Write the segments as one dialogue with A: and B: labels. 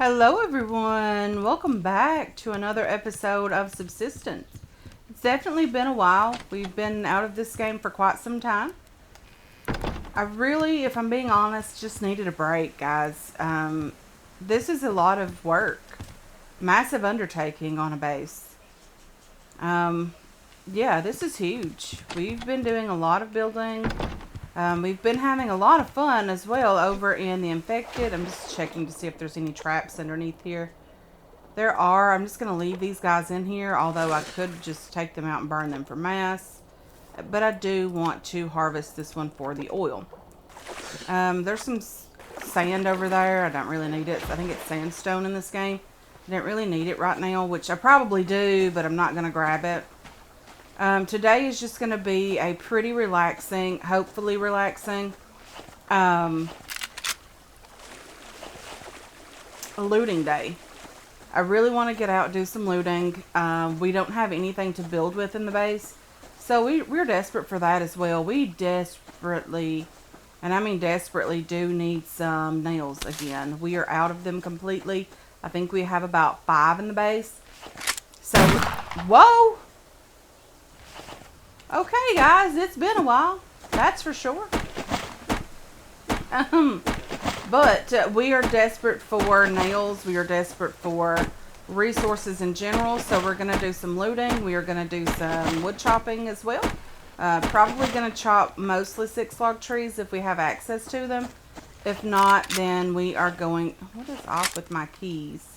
A: Hello, everyone. Welcome back to another episode of Subsistence. It's definitely been a while. We've been out of this game for quite some time. I really, if I'm being honest, just needed a break, guys. This is a lot of work, massive undertaking on a base. Um, yeah, this is huge. We've been doing a lot of building. We've been having a lot of fun as well over in the infected. I'm just checking to see if there's any traps underneath here. There are. I'm just going to leave these guys in here, although I could just take them out and burn them for mass. But I do want to harvest this one for the oil. There's some sand over there. I don't really need it. I think it's sandstone in this game. I don't really need it right now, which I probably do, but I'm not going to grab it. Today is just going to be a pretty relaxing, hopefully relaxing, looting day. I really want to get out and do some looting. We don't have anything to build with in the base. So we're desperate for that as well. We desperately, and I mean desperately, do need some nails again. We are out of them completely. I think we have about 5 in the base. So, whoa! Okay, guys, it's been a while. That's for sure. But we are desperate for nails. We are desperate for resources in general. So we're going to do some looting. We are going to do some wood chopping as well. Probably going to chop mostly 6-log trees if we have access to them. If not, then we are going... What is off with my keys?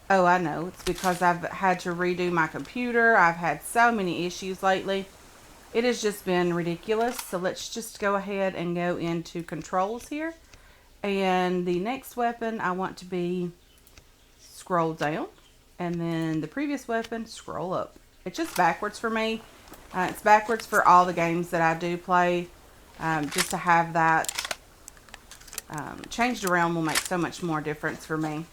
A: Oh, I know. It's because I've had to redo my computer. I've had so many issues lately. It has just been ridiculous. So let's just go ahead and go into controls here. And the next weapon I want to be scroll down. And then the previous weapon, scroll up. It's just backwards for me. It's backwards for all the games that I do play. Just to have that changed around will make so much more difference for me.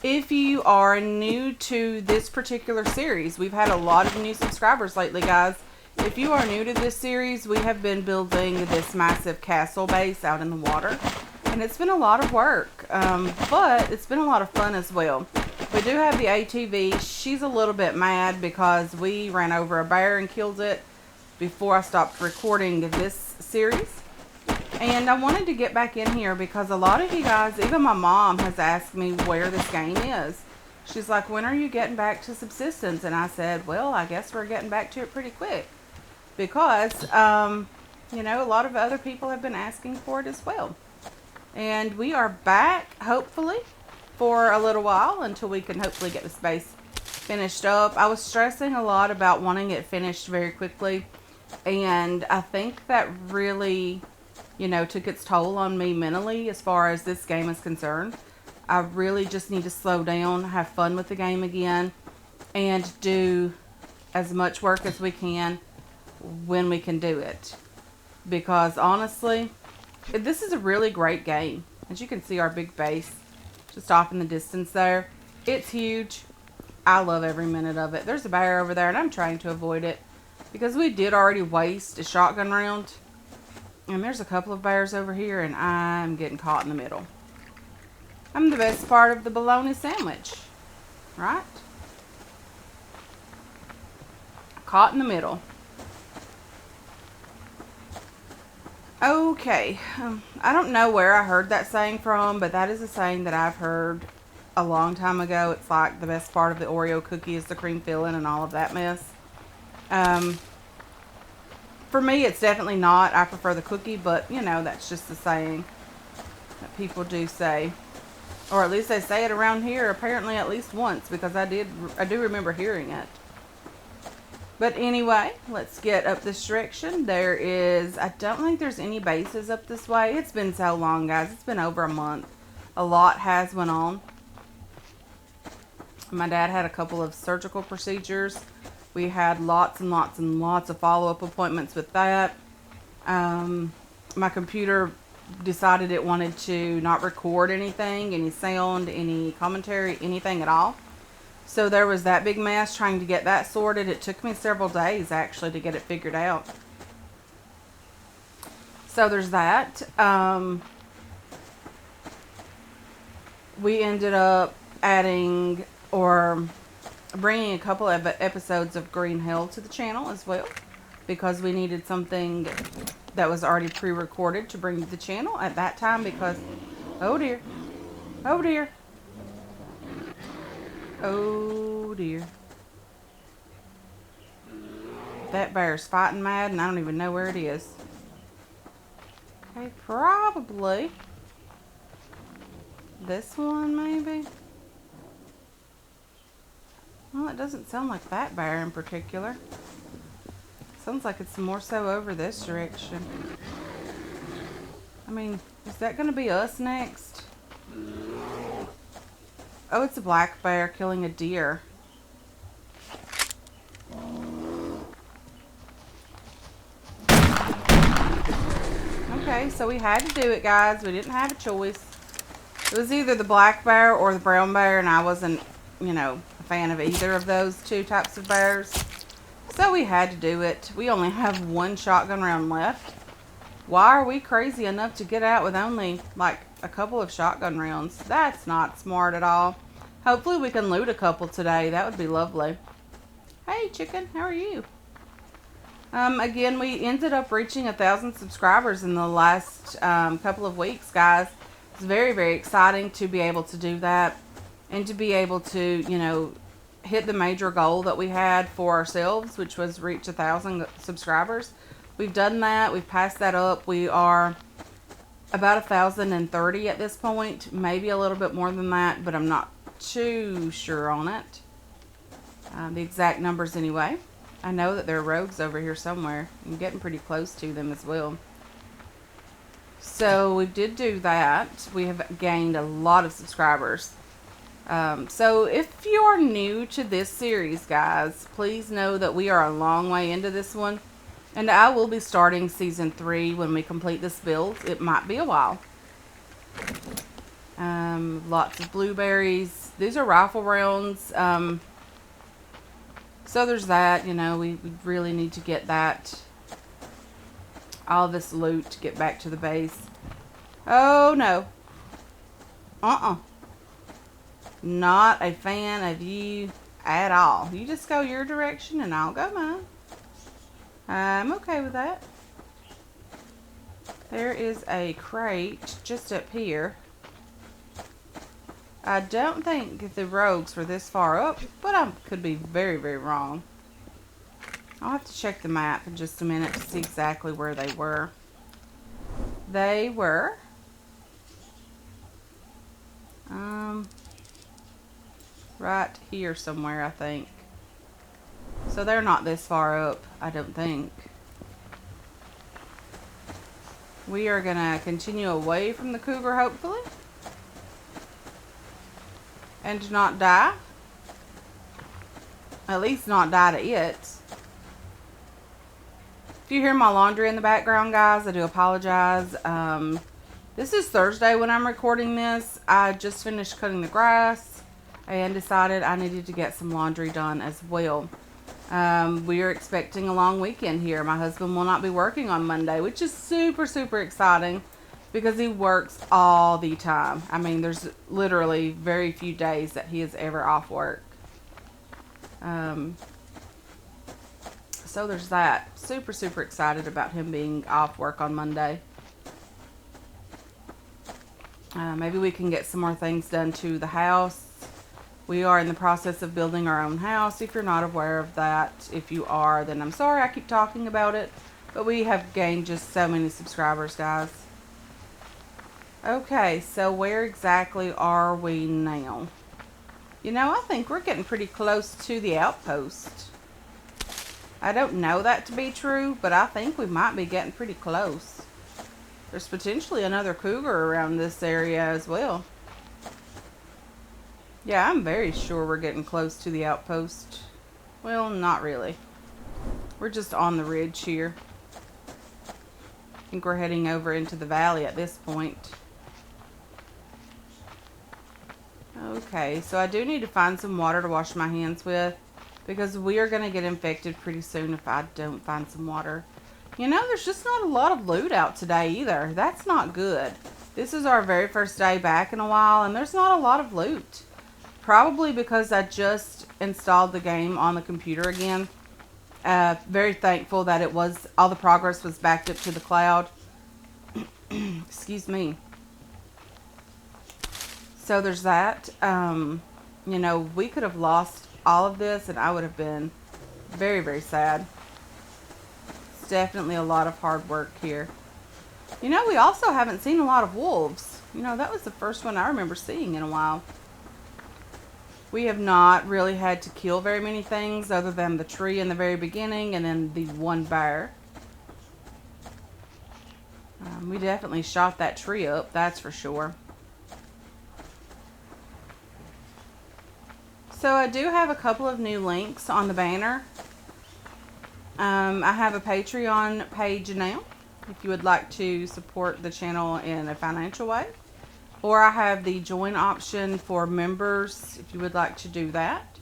A: If you are new to this particular series, we've had a lot of new subscribers lately, guys. If you are new to this series, we have been building this massive castle base out in the water. And it's been a lot of work, but it's been a lot of fun as well. We do have the ATV. She's a little bit mad because we ran over a bear and killed it before I stopped recording this series. And I wanted to get back in here because a lot of you guys, even my mom, has asked me where this game is. She's like, when are you getting back to Subsistence? And I said, well, I guess we're getting back to it pretty quick. Because, you know, a lot of other people have been asking for it as well. And we are back, hopefully, for a little while until we can hopefully get the space finished up. I was stressing a lot about wanting it finished very quickly. And I think that really... you know, took its toll on me mentally as far as this game is concerned. I really just need to slow down, have fun with the game again, and do as much work as we can when we can do it. Because honestly, this is a really great game. As you can see, our big base just off in the distance there. It's huge. I love every minute of it. There's a bear over there, and I'm trying to avoid it because we did already waste a shotgun round. And there's a couple of bears over here, and I'm getting caught in the middle. I'm the best part of the bologna sandwich, right? Caught in the middle. Okay, I don't know where I heard that saying from, but that is a saying that I've heard a long time ago. It's like the best part of the Oreo cookie is the cream filling and all of that mess. For me, it's definitely not. I prefer the cookie, but, you know, that's just the saying that people do say. Or at least they say it around here, apparently at least once, because I do remember hearing it. But anyway, let's get up this direction. I don't think there's any bases up this way. It's been so long, guys. It's been over a month. A lot has went on. My dad had a couple of surgical procedures. We had lots and lots and lots of follow-up appointments with that. My computer decided it wanted to not record anything, any sound, any commentary, anything at all. So there was that big mess trying to get that sorted. It took me several days, actually, to get it figured out. So there's that. we ended up adding or bringing a couple of episodes of Green Hell to the channel as well, because we needed something that was already pre-recorded to bring to the channel at that time, because oh dear, oh dear, oh dear, that bear's fighting mad and I don't even know where it is. Okay, probably this one maybe. Well, it doesn't sound like that bear in particular. Sounds like it's more so over this direction. I mean, is that going to be us next? Oh, it's a black bear killing a deer. Okay, so we had to do it, guys. We didn't have a choice. It was either the black bear or the brown bear, and I wasn't, you know, a fan of either of those two types of bears. So we had to do it. We only have one shotgun round left. Why are we crazy enough to get out with only like a couple of shotgun rounds? That's not smart at all. Hopefully we can loot a couple today. That would be lovely. Hey chicken, how are you? Again, we ended up reaching 1,000 subscribers in the last couple of weeks, guys. It's very, very exciting to be able to do that and to be able to, you know, hit the major goal that we had for ourselves, which was reach 1,000 subscribers. We've done that. We've passed that up. We are about 1,030 at this point, maybe a little bit more than that, but I'm not too sure on it. The exact numbers anyway. I know that there are rogues over here somewhere. I'm getting pretty close to them as well. So we did do that. We have gained a lot of subscribers. So if you are new to this series, guys, please know that we are a long way into this one. And I will be starting season 3 when we complete this build. It might be a while. Lots of blueberries. These are rifle rounds. So there's that. You know, we really need to get that. All this loot to get back to the base. Oh, no. Not a fan of you at all. You just go your direction and I'll go mine. I'm okay with that. There is a crate just up here. I don't think the rogues were this far up, but I could be very, very wrong. I'll have to check the map in just a minute to see exactly where they were. They were right here somewhere, I think. So they're not this far up, I don't think. We are going to continue away from the cougar, hopefully. And not die. At least not die to it. If you hear my laundry in the background, guys, I do apologize. This is Thursday when I'm recording this. I just finished cutting the grass and decided I needed to get some laundry done as well. We are expecting a long weekend here. My husband will not be working on Monday, which is super, super exciting because he works all the time. I mean, there's literally very few days that he is ever off work. So there's that. Super, super excited about him being off work on Monday. Maybe we can get some more things done to the house. We are in the process of building our own house. If you're not aware of that, if you are, then I'm sorry I keep talking about it. But we have gained just so many subscribers, guys. Okay, so where exactly are we now? You know, I think we're getting pretty close to the outpost. I don't know that to be true, but I think we might be getting pretty close. There's potentially another cougar around this area as well. Yeah, I'm very sure we're getting close to the outpost. Well, not really. We're just on the ridge here. I think we're heading over into the valley at this point. Okay, so I do need to find some water to wash my hands with, because we are going to get infected pretty soon if I don't find some water. You know, there's just not a lot of loot out today either. That's not good. This is our very first day back in a while, and there's not a lot of loot. Probably because I just installed the game on the computer again. Very thankful that all the progress was backed up to the cloud. Excuse me. So there's that. You know, we could have lost all of this and I would have been very, very sad. It's definitely a lot of hard work here. You know, we also haven't seen a lot of wolves. You know, that was the first one I remember seeing in a while. We have not really had to kill very many things other than the tree in the very beginning and then the one bear. We definitely shot that tree up, that's for sure. So I do have a couple of new links on the banner. I have a Patreon page now, if you would like to support the channel in a financial way. Or I have the join option for members, if you would like to do that.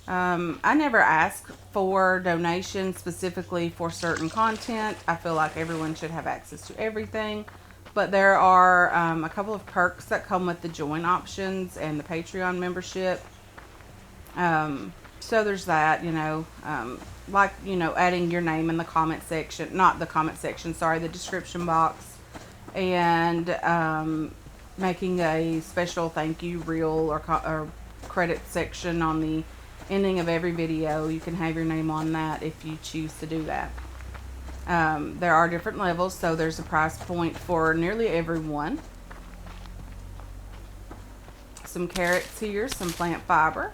A: I never ask for donations specifically for certain content. I feel like everyone should have access to everything. But there are a couple of perks that come with the join options and the Patreon membership. So there's that, you know, like, you know, adding your name in the comment section, not the comment section, sorry, the description box. And making a special thank you reel or credit section on the ending of every video. You can have your name on that if you choose to do that. There are different levels, so there's a price point for nearly everyone. Some carrots here, some plant fiber.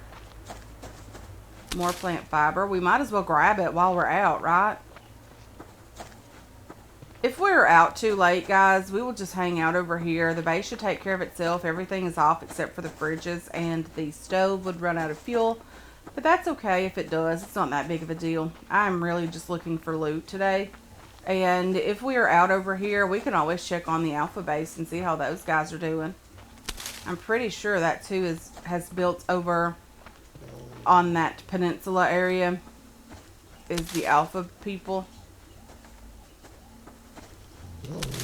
A: More plant fiber. We might as well grab it while we're out, right? If we're out too late, guys, we will just hang out over here. The base should take care of itself. Everything is off except for the fridges, and the stove would run out of fuel. But that's okay if it does. It's not that big of a deal. I'm really just looking for loot today. And if we are out over here, we can always check on the alpha base and see how those guys are doing. I'm pretty sure that too has built over on that peninsula area is the alpha people.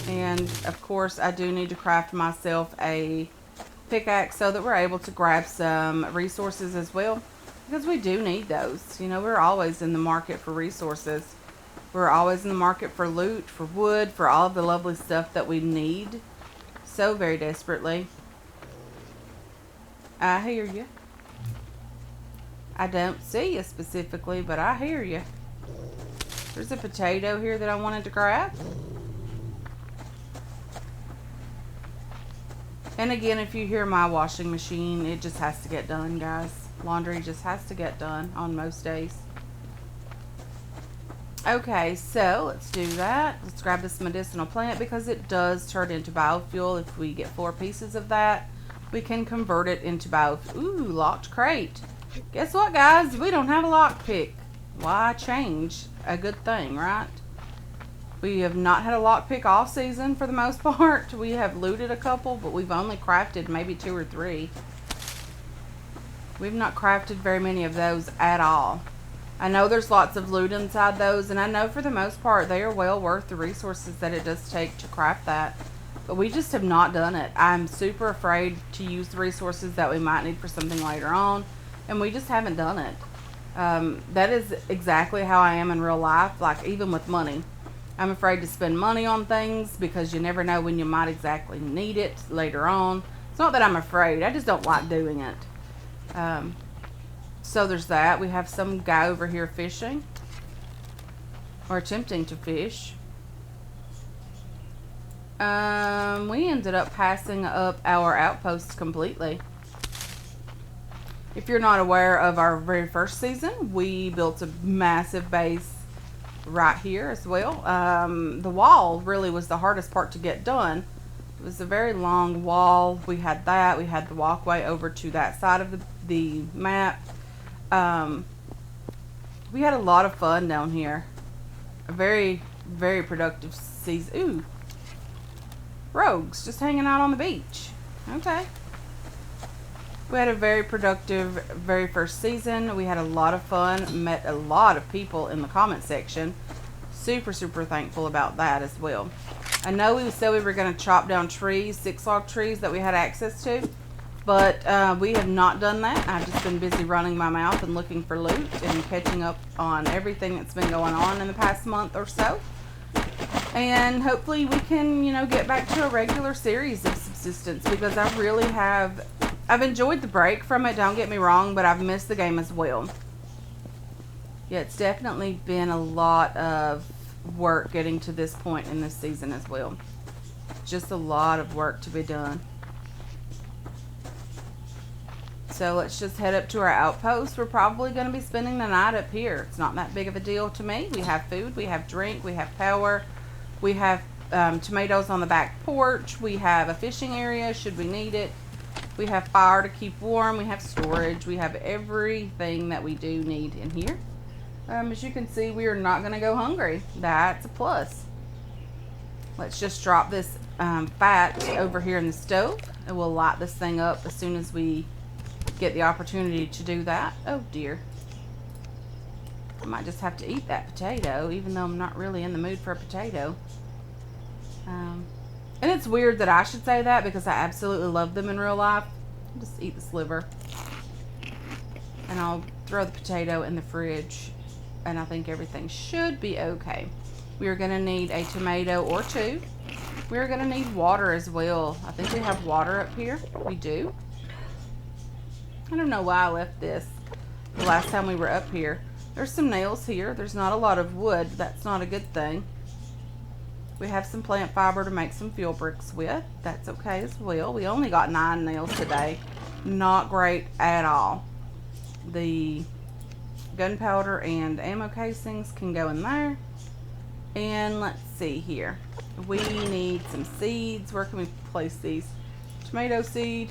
A: And of course I do need to craft myself a pickaxe so that we're able to grab some resources as well, because we do need those. You know, we're always in the market for resources. We're always in the market for loot, for wood, for all of the lovely stuff that we need so very desperately. I hear you. I don't see you specifically, but I hear you. There's a potato here that I wanted to grab. And again, if you hear my washing machine, it just has to get done, guys. Laundry just has to get done on most days. Okay, so let's do that. Let's grab this medicinal plant because it does turn into biofuel. If we get 4 pieces of that, we can convert it into biofuel. Ooh, locked crate. Guess what, guys? We don't have a lockpick. Why change a good thing, right? We have not had a lockpick all season for the most part. We have looted a couple, but we've only crafted maybe 2 or 3. We've not crafted very many of those at all. I know there's lots of loot inside those, and I know for the most part they are well worth the resources that it does take to craft that. But we just have not done it. I'm super afraid to use the resources that we might need for something later on, and we just haven't done it. That is exactly how I am in real life, like even with money. I'm afraid to spend money on things because you never know when you might exactly need it later on. It's not that I'm afraid, I just don't like doing it. So there's that. We have some guy over here fishing, or attempting to fish. We ended up passing up our outposts completely. If you're not aware of our very first season, we built a massive base right here as well. The wall really was the hardest part to get done. It was a very long wall. We had that. We had the walkway over to that side of the map. We had a lot of fun down here. A very, very productive season. Ooh. Rogues just hanging out on the beach. Okay. We had a very productive very first season. We had a lot of fun. Met a lot of people in the comment section. Super, super thankful about that as well. I know we said we were going to chop down trees, 6-log trees that we had access to, but we have not done that. I've just been busy running my mouth and looking for loot and catching up on everything that's been going on in the past month or so. And hopefully we can, you know, get back to a regular series of Subsistence, because I really have, I've enjoyed the break from it, don't get me wrong, but I've missed the game as well. Yeah, it's definitely been a lot of work getting to this point in this season as well. Just a lot of work to be done. So let's just head up to our outpost. We're probably going to be spending the night up here. It's not that big of a deal to me. We have food, we have drink, we have power, we have tomatoes on the back porch, we have a fishing area should we need it, we have fire to keep warm, we have storage, we have everything that we do need in here. As you can see, we are not going to go hungry. That's a plus. Let's just drop this fat over here in the stove, and we'll light this thing up as soon as we get the opportunity to do that. Oh dear. I might just have to eat that potato, even though I'm not really in the mood for a potato. And it's weird that I should say that, because I absolutely love them in real life. I'll just eat the sliver. And I'll throw the potato in the fridge. And I think everything should be okay. We are going to need a tomato or two. We are going to need water as well. I think we have water up here. We do. I don't know why I left this the last time we were up here. There's some nails here. There's not a lot of wood. That's not a good thing. We have some plant fiber to make some fuel bricks with. That's okay as well. We only got 9 nails today. Not great at all. The gunpowder and ammo casings can go in there. And let's see here. We need some seeds. Where can we place these? Tomato seed.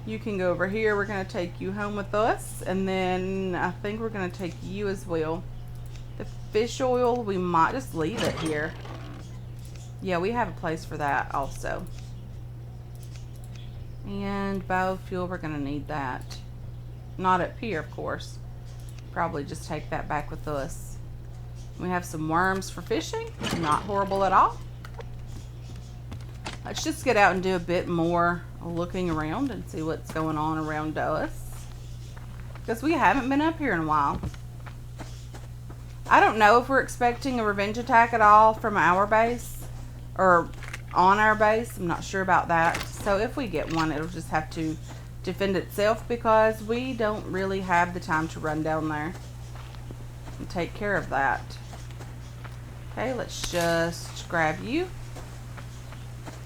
A: You can go over here. We're going to take you home with us. And then I think we're going to take you as well. The fish oil, we might just leave it here. Yeah, we have a place for that also. And biofuel, we're going to need that. Not up here, of course. Probably just take that back with us. We have some worms for fishing. Not horrible at all. Let's just get out and do a bit more looking around and see what's going on around us, because we haven't been up here in a while. I don't know if we're expecting a revenge attack at all from our base or on our base. I'm not sure about that. So if we get one, it'll just have to defend itself, because we don't really have the time to run down there and take care of that. Okay, let's just grab you.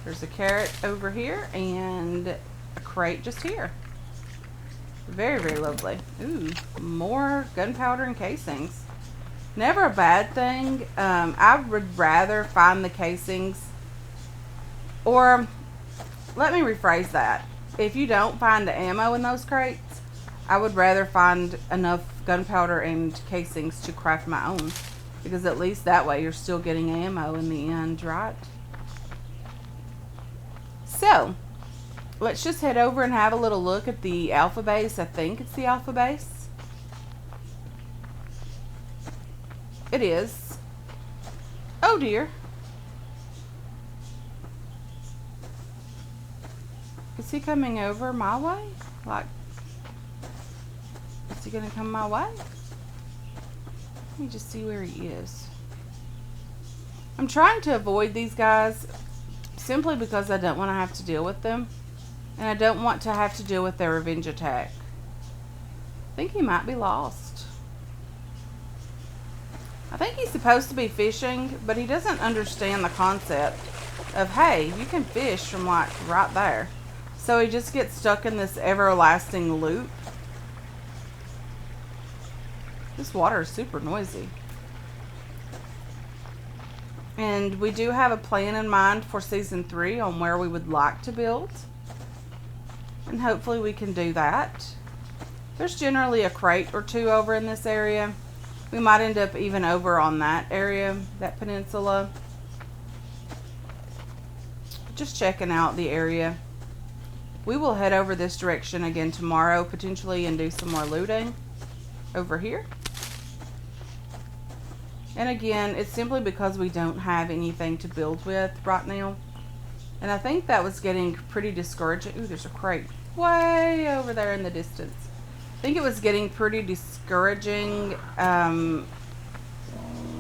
A: There's a carrot over here and a crate just here. Very, very lovely. Ooh, more gunpowder and casings. Never a bad thing. I would rather find the casings, or let me rephrase that. If you don't find the ammo in those crates, I would rather find enough gunpowder and casings to craft my own, because at least that way you're still getting ammo in the end, right? So, let's just head over and have a little look at the alpha base. I think it's the alpha base. It is. Oh dear. Is he coming over my way? Like, is he gonna come my way? Let me just see where he is. I'm trying to avoid these guys simply because I don't want to have to deal with them. And I don't want to have to deal with their revenge attack. I think he might be lost. I think he's supposed to be fishing, but he doesn't understand the concept of, hey, you can fish from like right there. So he just gets stuck in this everlasting loop. This water is super noisy. And we do have a plan in mind for season 3 on where we would like to build. And hopefully we can do that. There's generally a crate or two over in this area. We might end up even over on that area, that peninsula. Just checking out the area. We will head over this direction again tomorrow, potentially, and do some more looting over here. And again, it's simply because we don't have anything to build with right now. And I think that was getting pretty discouraging. Ooh, there's a crate way over there in the distance. I think it was getting pretty discouraging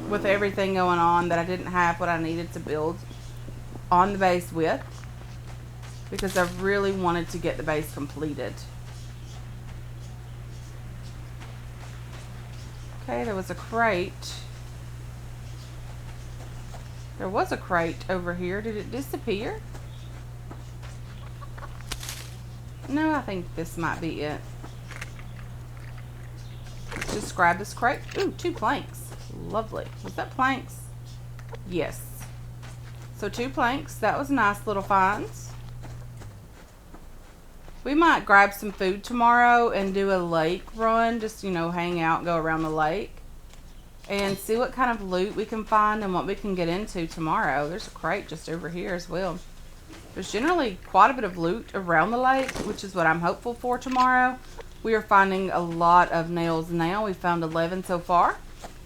A: with everything going on, that I didn't have what I needed to build on the base with, because I really wanted to get the base completed. Okay, there was a crate. There was a crate over here. Did it disappear? No, I think this might be it. Let's just grab this crate. Ooh, 2 planks. Lovely. Was that planks? Yes. So 2 planks. That was nice little finds. We might grab some food tomorrow and do a lake run. Just, you know, hang out, go around the lake. And see what kind of loot we can find and what we can get into tomorrow. There's a crate just over here as well. There's generally quite a bit of loot around the lake, which is what I'm hopeful for tomorrow. We are finding a lot of nails now. We found 11 so far.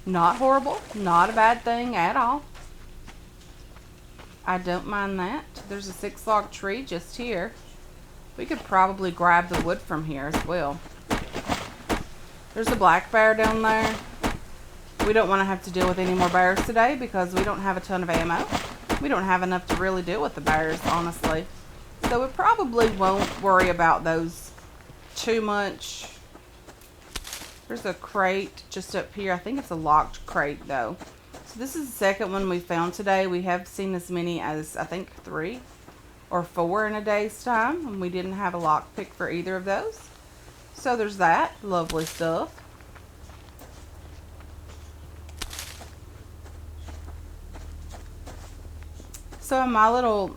A: Not horrible. Not a bad thing at all. I don't mind that. There's a 6-log tree just here. We could probably grab the wood from here as well. There's a black bear down there. We don't want to have to deal with any more bears today because we don't have a ton of ammo. We don't have enough to really deal with the bears, honestly. So we probably won't worry about those too much. There's a crate just up here. I think it's a locked crate though. So this is the second one we found today. We have seen as many as, I think, 3 or 4 in a day's time. And we didn't have a lock pick for either of those. So there's that. Lovely stuff. So in my little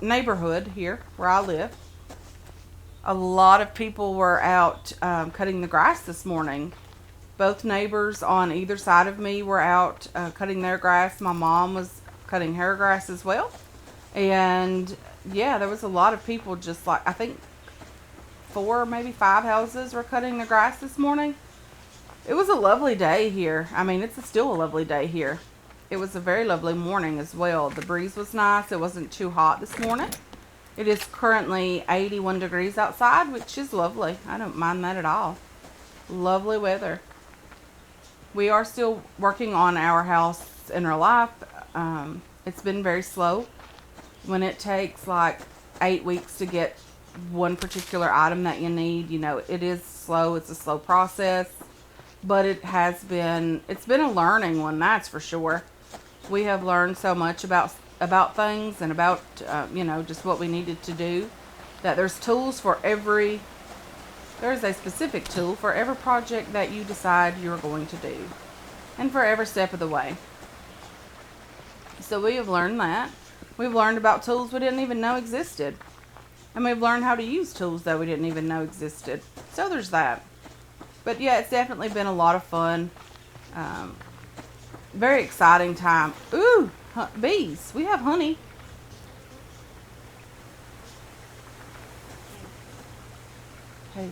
A: neighborhood here where I live, a lot of people were out cutting the grass this morning. Both neighbors on either side of me were out cutting their grass. My mom was cutting her grass as well. And yeah, there was a lot of people, just like, I think 4, maybe 5 houses were cutting the grass this morning. It was a lovely day here. I mean, it's still a lovely day here. It was a very lovely morning as well. The breeze was nice. It wasn't too hot this morning. It is currently 81 degrees outside, which is lovely. I don't mind that at all. Lovely weather. We are still working on our house in real life. It's been very slow. When it takes like 8 weeks to get one particular item that you need, you know, it is slow. It's a slow process. But it's been a learning one, that's for sure. We have learned so much about things and about, you know, just what we needed to do. That there's tools for every, there's a specific tool for every project that you decide you're going to do. And for every step of the way. So we have learned that. We've learned about tools we didn't even know existed. And we've learned how to use tools that we didn't even know existed. So there's that. But yeah, it's definitely been a lot of fun. Very exciting time. Ooh, bees. We have honey. Hey,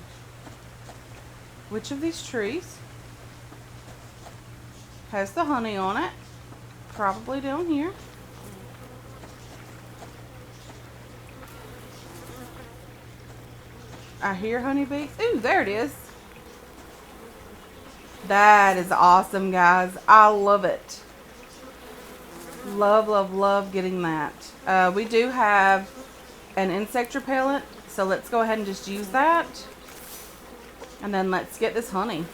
A: which of these trees has the honey on it? Probably down here. I hear honeybees. Ooh, there it is. That is awesome, guys. I love it. Love, love, love getting that. We do have an insect repellent, so let's go ahead and just use that. And then let's get this honey.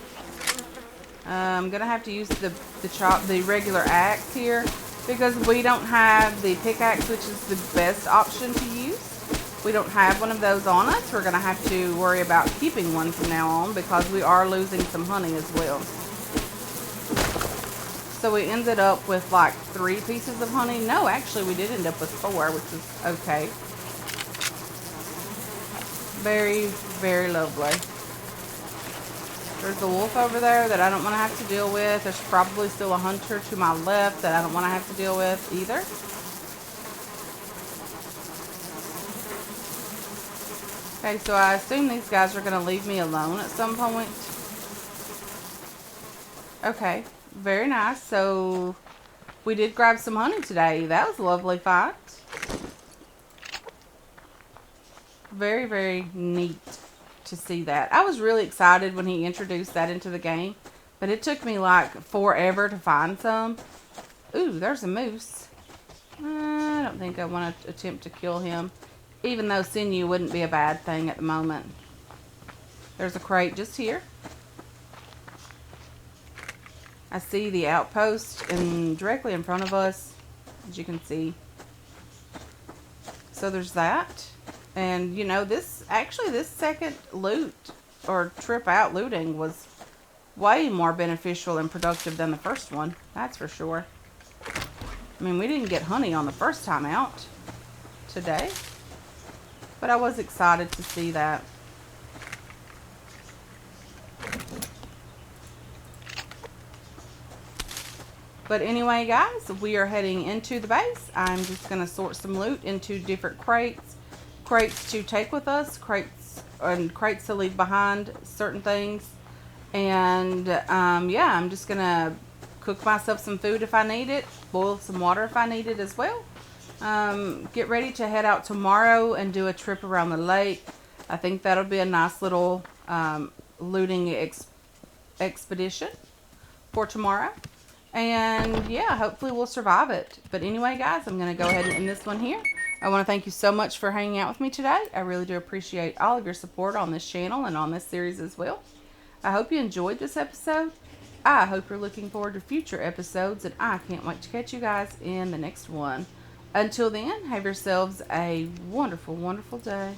A: I'm going to have to use the regular axe here because we don't have the pickaxe, which is the best option to use. We don't have one of those on us. We're going to have to worry about keeping one from now on because we are losing some honey as well. So we ended up with like 3 pieces of honey. No, actually we did end up with 4, which is okay. Very, very lovely. There's a wolf over there that I don't want to have to deal with. There's probably still a hunter to my left that I don't want to have to deal with either. Okay, so I assume these guys are going to leave me alone at some point. Okay, very nice. So we did grab some honey today. That was a lovely find. Very, very neat to see that. I was really excited when he introduced that into the game, but it took me like forever to find some. Ooh, there's a moose. I don't think I want to attempt to kill him, even though sinew wouldn't be a bad thing at the moment. There's a crate just here. I see the outpost directly in front of us, as you can see. So there's that. And you know, this second loot or trip out looting was way more beneficial and productive than the first one. That's for sure. I mean, we didn't get honey on the first time out today, but I was excited to see that. But anyway, guys, we are heading into the base. I'm just going to sort some loot into different crates. Crates to take with us, crates to leave behind certain things. And yeah, I'm just going to cook myself some food if I need it. Boil some water if I need it as well. Get ready to head out tomorrow and do a trip around the lake. I think that'll be a nice little looting expedition for tomorrow. And yeah, hopefully we'll survive it. But anyway, guys, I'm going to go ahead and end this one here. I want to thank you so much for hanging out with me today. I really do appreciate all of your support on this channel and on this series as well. I hope you enjoyed this episode. I hope you're looking forward to future episodes, and I can't wait to catch you guys in the next one. Until then, have yourselves a wonderful, wonderful day.